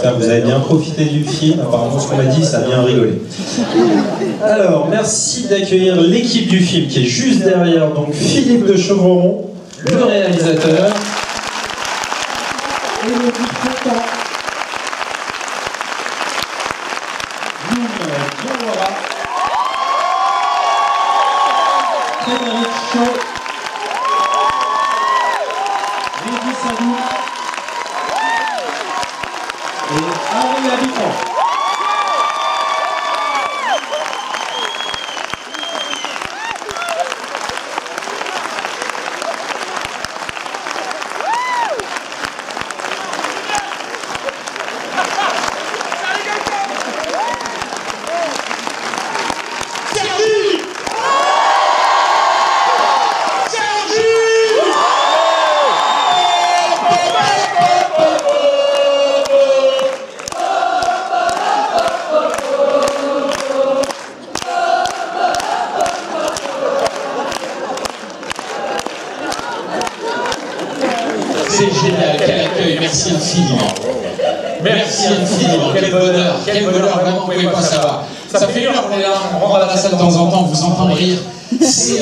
J'espère que vous avez bien profité du film. Apparemment, ce qu'on m'a dit, ça a bien rigolé. Alors, merci d'accueillir l'équipe du film qui est juste derrière. Donc, Philippe de Chevreron, le réalisateur. Et le consultant. Frédéric Chaud, Régis Sadou et Henri Habitant. C'est génial, quel accueil, merci infiniment. Merci infiniment, quel bonheur, vraiment, vous ne pouvez pas savoir. Ça fait une heure qu'on est là, on rentre dans la salle de temps en temps, on vous entend rire. C'est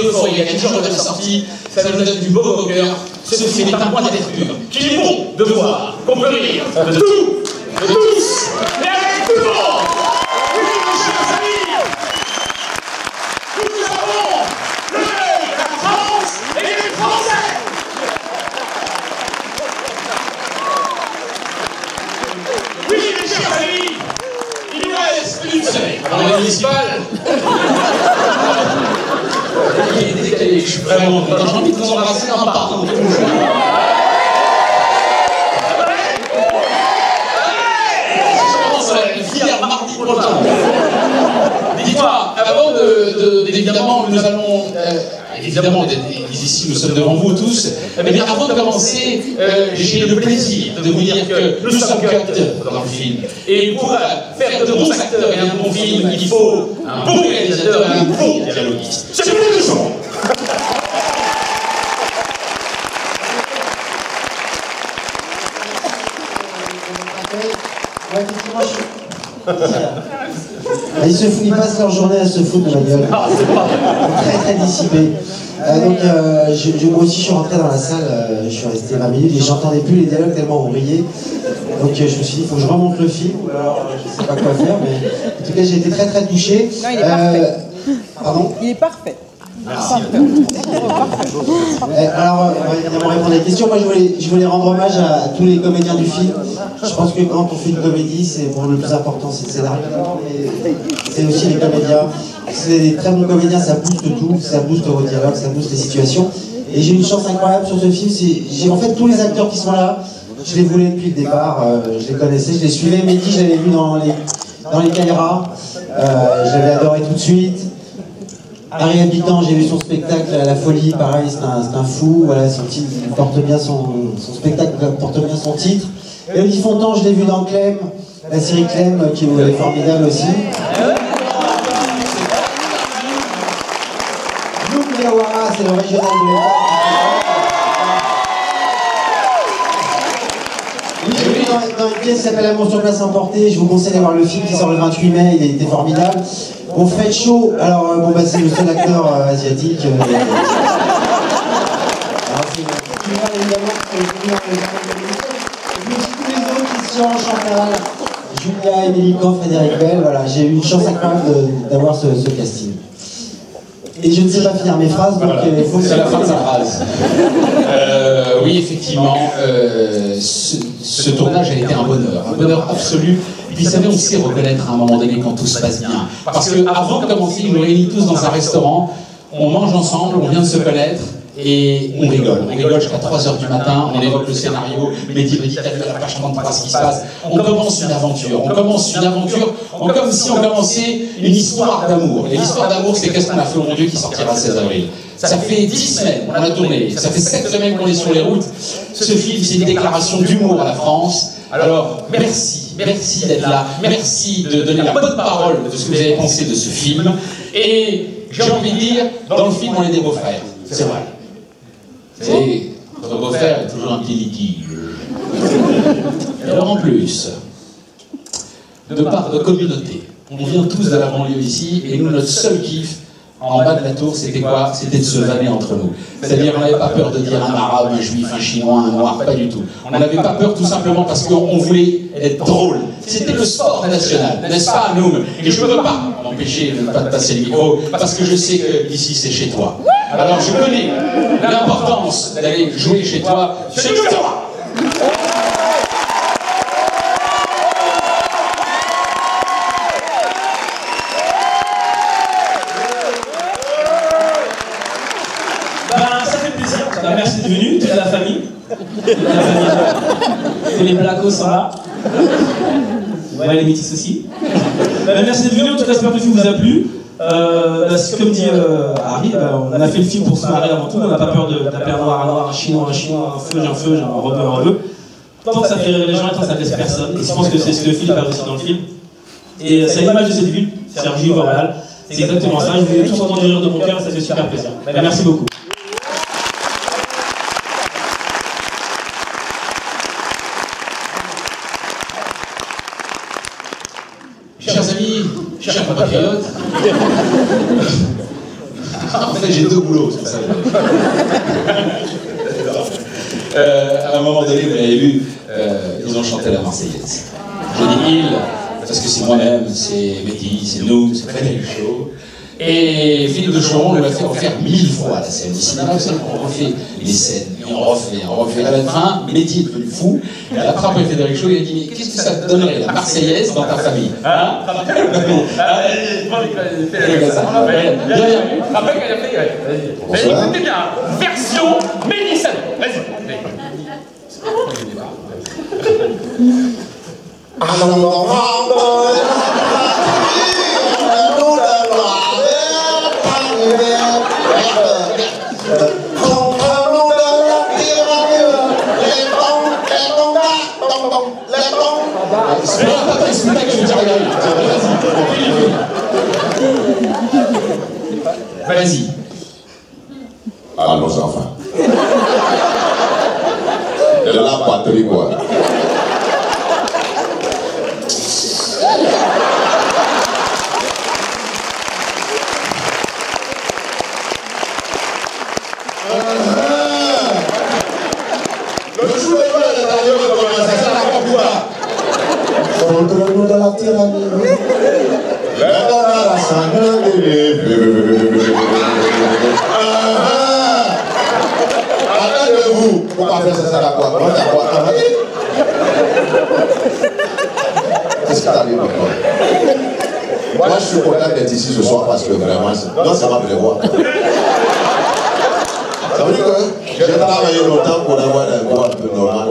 euphorique, il y a 10 jours de sortie, ça nous donne du beau au cœur. Ce film est un point d'étude, qu'il est bon de voir, qu'on peut rire de tout, de tous, et avec tout le monde. Oui, mes chers amis, nous avons levé la France et les Français. Oui, mes chers amis, il nous reste une semaine avant les municipales. Il est décalé, je suis vraiment content. J'ai envie de vous embrasser en partant de tout. Fier mardi prochain. Dites-moi, avant évidemment, nous allons, évidemment, ici nous sommes devant vous tous, mais avant de commencer, j'ai le plaisir de vous dire que nous sommes acteurs dans le film. Et pour faire de bons acteurs et un bon film, il faut un bon réalisateur et un bon dialoguiste. C'est pour les gens. Ils passent leur journée à se foutre de ma gueule. Très très dissipés. Moi aussi je suis rentré dans la salle, je suis resté 20 minutes et j'entendais plus les dialogues tellement on riait. Donc je me suis dit, il faut que je remonte le film, ou alors je sais pas quoi faire, mais en tout cas j'ai été très très touché. Non, il est parfait. Pardon ? Il est parfait. Merci. Alors, on répond à des questions. Moi, je voulais rendre hommage à tous les comédiens du film. Je pense que quand on fait une comédie, c'est pour le plus important, c'est le scénario, mais c'est aussi les comédiens. C'est des très bons comédiens, ça booste tout, ça booste vos dialogues, ça booste les situations. Et j'ai une chance incroyable sur ce film. En fait, tous les acteurs qui sont là, je les voulais depuis le départ. Je les connaissais, je les suivais. Mehdi, je l'avais vu dans les caméras. Je l'avais adoré tout de suite. Henri Habitant, j'ai vu son spectacle à la Folie, pareil, c'est un fou, voilà, son titre, il porte bien son spectacle porte bien son titre. Et Olivier Fontan, je l'ai vu dans Clem, la série Clem, qui est formidable aussi. Luc Miyawara, c'est le régional de l'État. J'ai vu dans une pièce qui s'appelle Amour sur place emporté, je vous conseille d'aller voir le film qui sort le 28 mai, il était formidable. Au Fred Show, alors c'est le seul acteur asiatique. Alors c'est évidemment tous les autres, Christian, Chantal, Julia, Émilie Kahn, Frédéric Bell, voilà, j'ai eu une chance incroyable d'avoir ce casting. Et je ne sais pas finir mes phrases, donc il faut que c'est la fin de sa phrase. Oui, effectivement, ce tournage a été un bonheur absolu. Et puis, vous savez, on sait reconnaître à un moment donné quand tout se passe bien. Parce qu'avant de commencer, ils nous réunissent tous dans un restaurant, on mange ensemble, on vient de se connaître, et on rigole. On rigole jusqu'à 3h du matin, on évoque le scénario, Mehdi me dit, t'as vu à la page 33 ce qui se passe. On commence une aventure, comme si on commençait une histoire d'amour. Et l'histoire d'amour, c'est Qu'est-ce qu'on a fait au mon Dieu qui sortira le 16 avril. Ça fait 10 semaines qu'on a tourné, ça fait 7 semaines qu'on est sur les routes. Ce film, c'est une déclaration d'humour à la France. Alors, merci d'être là, merci de donner la bonne parole de ce que vous avez pensé de ce film. Et j'ai envie de dire, dans le film, on est des beaux-frères. C'est vrai. Votre beau-frère est toujours un petit litige. Alors en plus, de part de communauté, on vient tous de la banlieue ici, et nous, notre seul kiff, en bas de la tour, c'était quoi? C'était de se vanner entre nous. C'est-à-dire, on n'avait pas peur de dire un arabe, un juif, un chinois, un noir, pas du tout. On n'avait pas peur tout simplement parce qu'on voulait être drôle. C'était le sport national, n'est-ce pas, Noum? Et je ne peux pas m'empêcher de ne pas te passer le micro, parce que je sais que ici, c'est chez toi. Alors, je connais l'importance d'aller jouer chez toi. C'est toi! Merci d'être venu, toute la famille. Tous les blacos sont là. Ouais, les métis aussi. Merci d'être venu, en tout cas, j'espère que le film vous a plu. Comme dit Harry, on a fait le film pour se marrer avant tout. On n'a pas peur d'appeler un noir un noir, un chinois, un feu, un rebeu. Tant que ça fait rire les gens et tant que ça blesse personne. Et je pense que c'est ce que le film a aussi dans le film. Et c'est l'image de cette ville, Sergi, Montréal. C'est exactement ça. Je vous ai tous entendu rire de mon cœur et ça fait super plaisir. Merci beaucoup. Chers amis, chers compatriotes, en fait j'ai deux boulots, c'est ça. À un moment donné, vous l'avez vu, ils ont chanté la Marseillaise. Je dis ils, parce que c'est moi-même, c'est Mehdi, c'est nous, c'est Frédéric Chaud. Et Philippe de Choron nous l'a fait refaire 1000 fois la scène. Ici, on refait les scènes, et on refait. À la fin, Mehdi est devenu fou. Et à la fin, après Frédéric Chaud, il a dit, mais qu'est-ce que ça te donnerait la Marseillaise dans ta famille? Hein? Après, il a fait, écoutez bien, version Mehdi Sano. Vas-y. Vas-y. Alors, nos enfants. De la patrie, quoi. Le jour de contre-nous de la tyrannie. La sangle attendez-vous. Pourquoi faire ça à quoi? Qu'est-ce qui t'arrive maintenant? Moi, je suis content d'être ici ce soir parce que vraiment, non, ça va prévoir. Ça veut dire que j'ai travaillé longtemps pour avoir un goût un peu normal.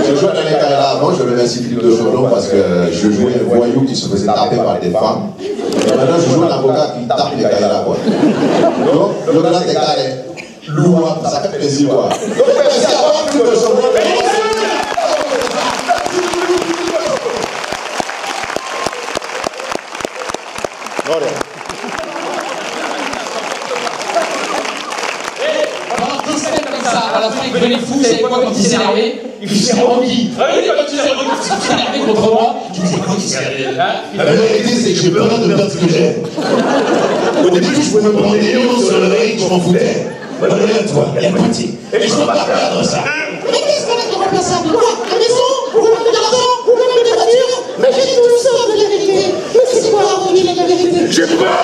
Je jouais dans les carrières avant, je remercie Philippe de Choron parce que je jouais un voyou qui se faisait taper par des femmes. Et maintenant, je joue un avocat qui tape les carrières. Donc, le grand écart est lourd, ça fait plaisir. Donc, merci à toi, Philippe de Choron. À la fin, il devenait fou, vous savez quoi, quand il s'est énervé, il s'est remis. Quand il s'est énervé contre moi, je me disais quoi qu'il s'est énervé. La vérité, c'est que j'ai peur de perdre ce que j'ai. Au début, je pouvais me prendre des lions sur le ring, je m'en foutais. Maintenant, toi, elle est partie. Et je ne peux pas perdre ça. Mais qu'est-ce qu'on a irremplaçable? Quoi? La maison? Vous m'avez de l'argent? Vous m'avez des voitures? Mais j'ai tout ça de la vérité. Mais c'est quoi la vérité? J'ai peur.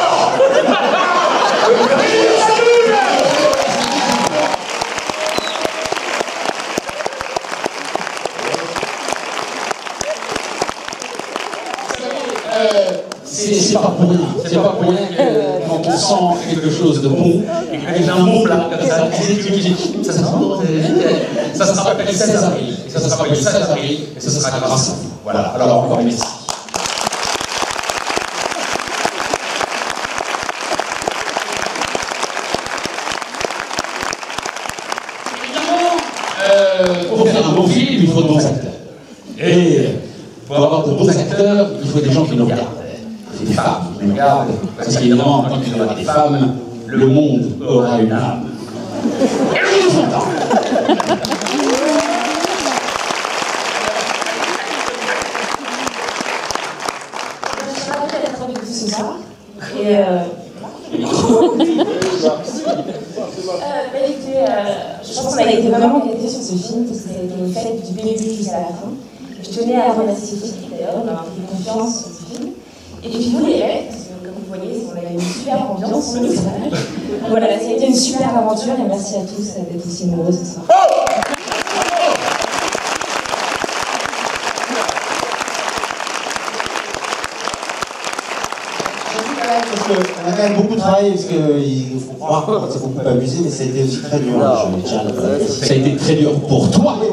C'est pas pour rien. C'est pas pour rien que quand on sent quelque chose de bon, et que j'ai un bon plat, ça se rappelle 16 avril. Ça se rappelle 16 avril, et ça sera grâce à vous. Voilà. Alors encore merci. Pour faire un bon film, il faut de bons acteurs. Et pour avoir de bons acteurs, il faut des gens qui nous regardent. C'est des femmes qui nous regardent. Parce qu'évidemment, tant qu'il y aura des femmes, le monde aura une âme. Et nous sommes contents. je pense qu'on a été vraiment gâtés sur ce film parce que ça a été une fête du début jusqu'à la fin. Je tenais à remercier Philippe d'ailleurs de m'avoir fait confiance sur ce film. Et puis vous les mecs, parce que comme vous voyez, on a une super ambiance sur le tournage. Voilà, ça a été une super aventure et merci à tous d'être aussi nombreux ce soir. On a quand même beaucoup travaillé parce qu'il faut croire qu'on s'est beaucoup amusé, mais ça a été aussi très dur. Ça a été très dur pour toi, oui.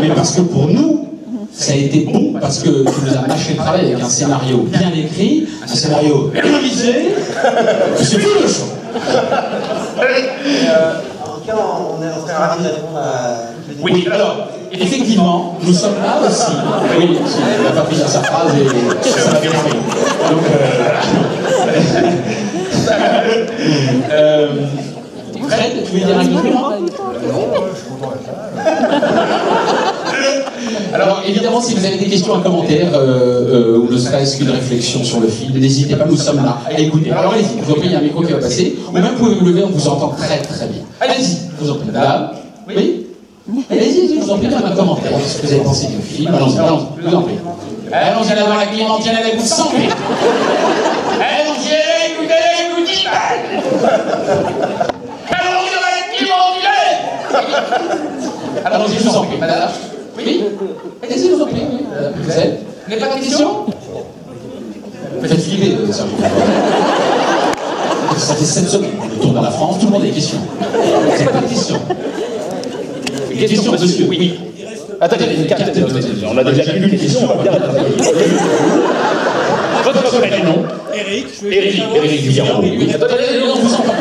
Mais parce que pour nous, ça a été bon parce que tu nous as mâché le travail avec un scénario bien écrit, un scénario bien révisé. C'est tout le show. En tout cas, on est très ravis de répondre à toutes les Oui, alors, effectivement, nous sommes là aussi. Oui, il n'a pas finir sa phrase et ça m'a bien pris. Donc, Fred, tu veux dire un compliment? Alors, évidemment, si vous avez des questions, un commentaire, ou ne serait-ce qu'une réflexion sur le film, n'hésitez pas, nous sommes là à écouter. Alors, allez-y, je vous en prie, il y a un micro qui va passer, ou même vous pouvez vous lever, on vous entend très très bien. Allez-y, je vous en prie, madame. Oui? Allez-y, je vous en prie, un commentaire. Qu'est-ce que vous avez pensé du film? Allons-y, allons-y, je vous en prie. Allons-y, allez voir la cliente, allez vous sans prie. Allons-y, allez, écoutez. Allons-y, on va la cliente, allons-y, je vous en prie, madame. Oui? Allez-y, je vous en prie. Vous n'avez pas de questions? Faites flipper, Serge. Ça fait 7 semaines qu'on tourne dans la France, tout le monde a des questions. C'est pas de questions. Une question, monsieur, oui. Attendez, on a déjà plus de questions, on va bien répondre. Votre prénom? Éric Villarreau. Oui, attendez, on vous entend pas.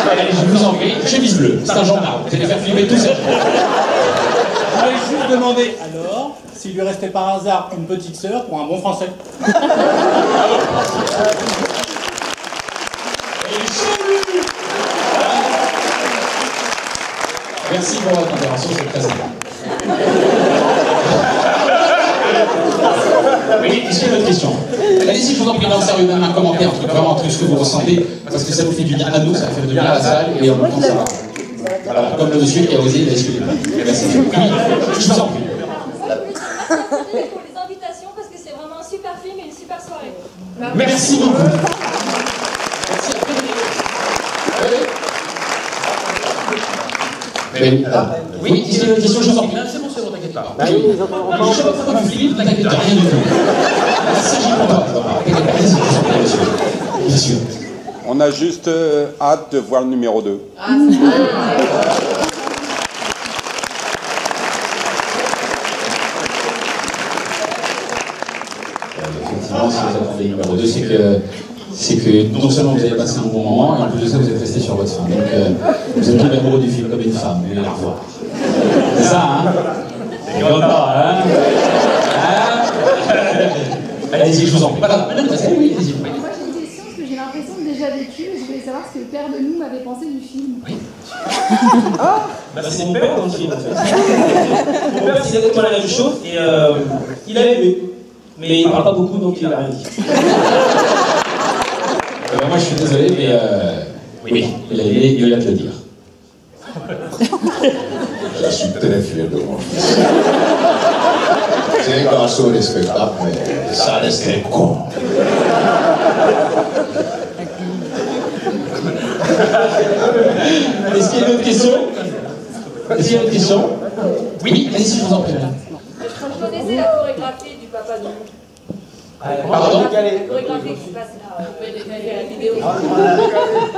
Allez, je vous en prie, chemise bleue, c'est un gendarme, vous allez faire filmer tout ça. Je voulais juste demander, alors, s'il lui restait par hasard une petite sœur pour un bon français. Merci pour votre intervention, c'est très sympa. Oui, est-ce qu'il y a d'autres questions? Allez-y, je vous en prie, non, sérieux, même un commentaire, vraiment un truc ce que vous ressentez, parce que ça vous fait du bien à nous, ça fait du bien à la salle, et en même temps ça va. Voilà, comme le monsieur qui a osé, il a excusé. Merci. Oui, je vous en prie. Pour les invitations, parce que c'est vraiment un super film et une super soirée. Merci beaucoup. Oui, si c'est une question, je vous en prie. C'est bon, c'est bon, t'inquiète pas. Je ne sais pas pourquoi tu flippes, t'inquiète pas, rien du tout. Il s'agit pour toi. T'inquiète pas, je vous en prie, monsieur. Bien sûr. On a juste hâte de voir le numéro 2. Effectivement, si vous attendez le numéro 2, c'est que non seulement vous avez passé un bon moment, et en plus de ça, vous êtes resté sur votre faim. Donc, vous êtes tombé amoureux du film comme une femme, vous voulez la revoir. C'est ça, hein? C'est pas, hein? Allez-y, je vous en prie. Voilà, madame, oui, allez-y. Moi, j'ai une question, parce que j'ai l'impression de déjà vécu, et je voulais savoir ce que le père de nous m'avait pensé du film. Oui. Bah, c'est mon père dans le film, en fait. Mon père, c'est exactement la même chose, et il a aimé. Mais il parle pas beaucoup, donc il a rien dit. Moi, je suis désolé, mais oui, il a aimé, il vient de le dire. Je suis très fier de moi. C'est un garçon respectable, mais ça reste un con. Est-ce qu'il y a une autre question? Est-ce qu'il y a une autre question? Oui, allez-y, je vous en prie. Je connaissais la chorégraphie du papa de nous. Pardon? La chorégraphie qui se passe là, on peut détailler la vidéo.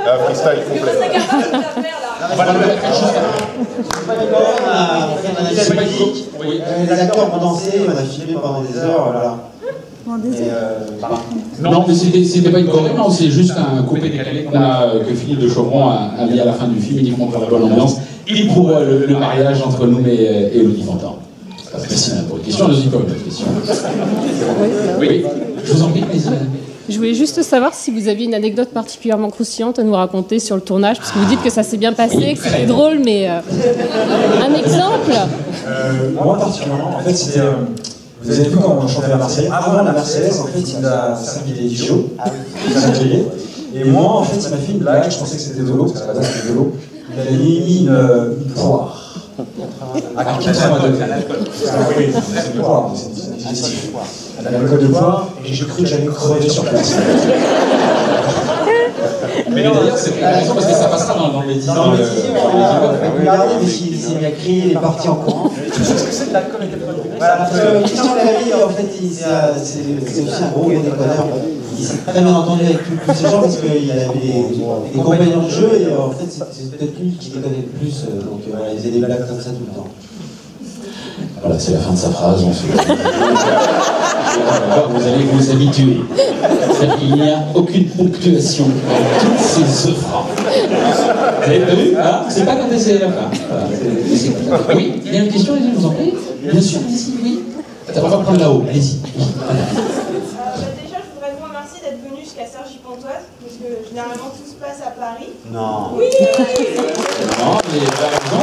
La freestyle Parce que vous êtes capable de la faire là. On va le mettre juste Oui. Les acteurs ont dansé, on a filmé pendant des heures, voilà. Non, mais c'était pas une choré, non, c'est juste un coupé décalé que Philippe de Chauvron a mis à la fin du film, uniquement pour la bonne ambiance, et pour le mariage entre nous et Elodie Fontan. Merci pour une question, nous y pas une autre question. Oui, je vous en prie, allez-y. Je voulais juste savoir si vous aviez une anecdote particulièrement croustillante à nous raconter sur le tournage, parce que vous dites que ça s'est bien passé, oui, que c'était drôle, mais un exemple Moi particulièrement, en fait, c'était... vous avez vu quand on chantait la Marseillaise? Avant la Marseillaise, en fait, il a servi des Dijon, il nous a accueillis. Et moi, en fait, il m'a fait une blague, je pensais que c'était de l'eau, parce qu'à la base c'était de l'eau. Il avait mis une poire. À 80 degrés. Oui, c'est une poire, c'est digestif. Un alcool de poire, et j'ai cru que j'allais crever sur place. Mais d'ailleurs, c'est la raison parce que ça passera dans les 10 ans. Regardez, mais s'il s'est mis à crier, il est parti en courant. Tu sais ce que c'est que l'alcool et 80 degrés? Voilà, parce que Christian Clavier, en fait, c'est aussi un gros déconneur. Il s'est très bien entendu avec tous ces gens parce qu'il avait des compagnons de jeu et en fait, c'est peut-être lui qui déconnait le plus. Donc voilà, il faisait des blagues comme ça tout le temps. Voilà, c'est la fin de sa phrase. Vous allez vous habituer. Il n'y a aucune ponctuation dans toutes ces œuvres. Vous avez vu, hein? C'est pas quand c'est la fin. Oui, il y a une question, allez-y, je vous en prie. Bien sûr, allez-y, oui. On va prendre là-haut, allez-y. Déjà, je voudrais vous remercier d'être venu jusqu'à Cergy-Pontoise, parce que généralement tout se passe à Paris. Non. Oui. Non, mais vous avez raison.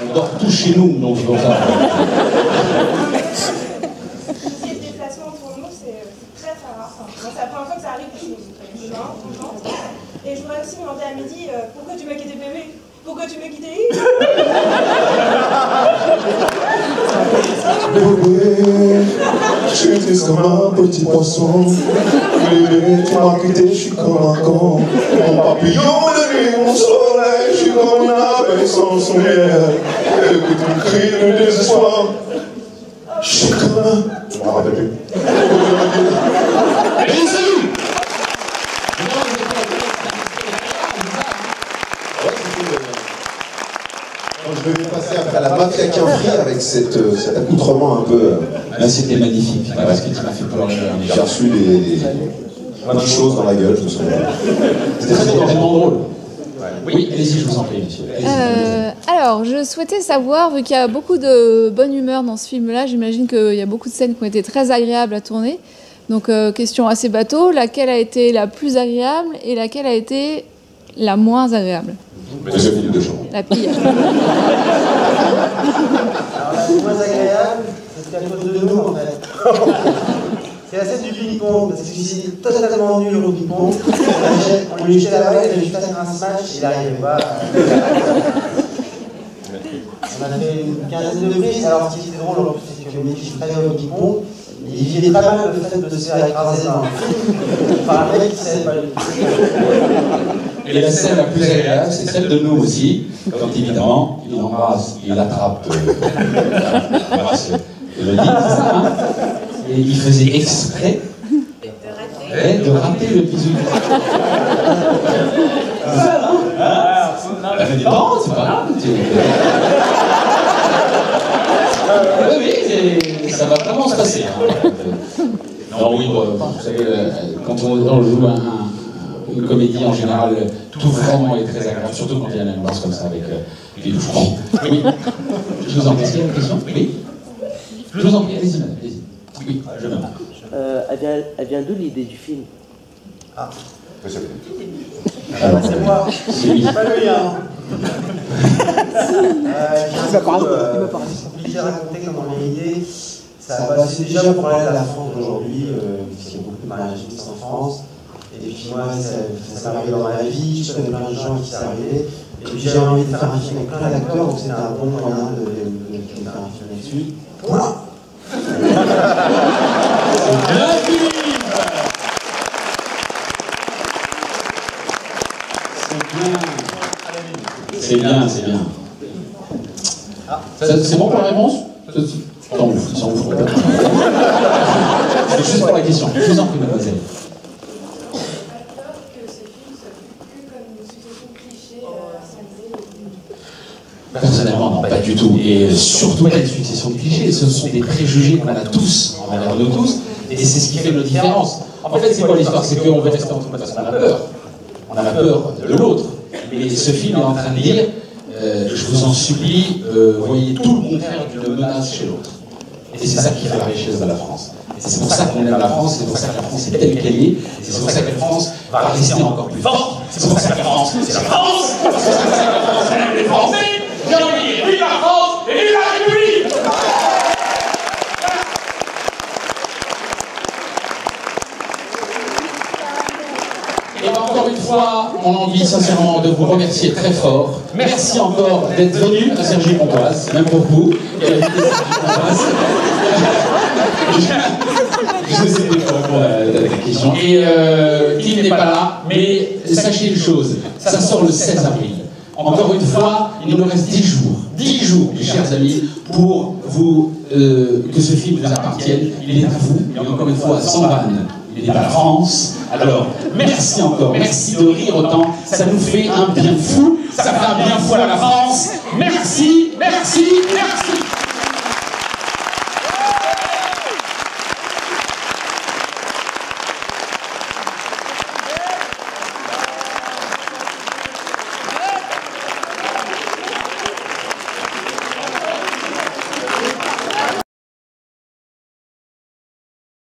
On dort tous chez nous, donc c'est pour ça. Ces déplacements pour nous, c'est très très rare. Enfin, c'est la première fois que ça arrive, je suis vraiment contente. Et je voudrais aussi demander à Mehdi, pourquoi tu m'as quitté bébé? Pourquoi tu m'as quitté? Bébé, je suis comme un petit poisson. Bébé, tu m'as quitté, je suis comme un con. Mon papillon de nuit, mon soleil, je suis comme une abeille sans son miel. Écoute mon cri de désespoir. Je suis comme un... Je m'en rappelle plus. Je vais passer après la mafia Quinfri avec cet accoutrement un peu. Là, c'était magnifique, parce que tu m'as fait pleurer. J'ai reçu des choses dans la gueule, je me souviens. C'était tellement drôle. Oui, allez-y, je vous en prie, monsieur. Alors, je souhaitais savoir, vu qu'il y a beaucoup de bonne humeur dans ce film-là, j'imagine qu'il y a beaucoup de scènes qui ont été très agréables à tourner. Donc, question assez bateau, laquelle a été la plus agréable et laquelle a été la moins agréable? Monsieur Philippe de Champ. La pire. Alors, la moins agréable, c'est qu'à cause de nous, en fait. C'est la scène du ping-pong, parce que c'est totalement nul au ping-pong. On lui jetait la balle, il avait juste à faire un smash, il n'arrivait pas. On a fait une quinzaine de prises, alors ce qui était drôle, c'est que Mehdi joue très bien au ping-pong. Il vivait pas mal le fait de se faire écraser par un mec qui savait pas le. Et la scène la plus agréable, c'est celle de nous aussi, quand évidemment, il embrasse, il attrape, je le dis, c'est ça, hein? Et il faisait exprès de rater le bisou. C'est ça, non? Non, c'est pas grave. Oui, ça va vraiment se passer. Hein. Non, oui, vous savez, quand on joue une comédie, en général, tout vraiment est très agréable, surtout quand il y a une ambiance comme ça avec les touchants. Oui. Je vous en prie, est-ce qu'il y a une question? Oui. Je vous en prie, allez-y, madame, allez-y. Oui, je m'en Elle vient d'où l'idée du film? Ah, monsieur. Alors, c'est moi. C'est lui. Pas lui, hein. C'est compliqué à raconter comment on a une idée. C'est déjà pour parler de la France d'aujourd'hui, puisqu'il y a beaucoup de mariages mixtes en France. Et puis moi, ça m'est arrivé dans ma vie, je connais plein de gens qui s'est arrivé. Et puis j'ai envie de faire un film avec plein d'acteurs, donc c'était un bon moyen de faire un film là-dessus. Voilà. C'est bien, c'est bien. C'est bon pour la réponse? S'en ouf. C'est juste pour la question. Je vous en prie, mademoiselle. Personnellement, non, pas du tout. Et surtout pas une succession de clichés. Ce sont des préjugés qu'on a tous, envers nous tous, et c'est ce qui fait nos différences. En fait, c'est quoi l'histoire? C'est qu'on veut rester entre nous parce qu'on a peur. On a peur de l'autre. Mais ce film est en train de dire, je vous en supplie, voyez tout le contraire d'une menace chez l'autre. Et c'est ça qui fait la richesse de la France. Et c'est pour ça qu'on aime la France, c'est pour ça que la France est telle qu'elle est, c'est pour ça que la France va rester encore plus forte, c'est pour ça que la France, c'est la France, parce que c'est pour ça que la France aime les Français. Bien entendu, vive la France et vive la République! Et bien encore une fois, on a envie sincèrement de vous remercier très fort. Merci encore d'être venu à Cergy-Pontoise, même pour vous. Qui habitez Cergy-Pontoise. Je ne sais pas répondre à ta question. Et Kim n'est pas là, mais sachez une chose, ça sort le 16 avril. Encore une fois, il nous reste 10 jours. 10 jours, mes chers amis, pour vous, que ce film vous appartienne. Il est à vous, et encore une fois, sans vanne. Il est à la France. Alors, merci encore, merci de rire autant. Ça nous fait un bien fou. Ça fait un bien fou à la France. Merci.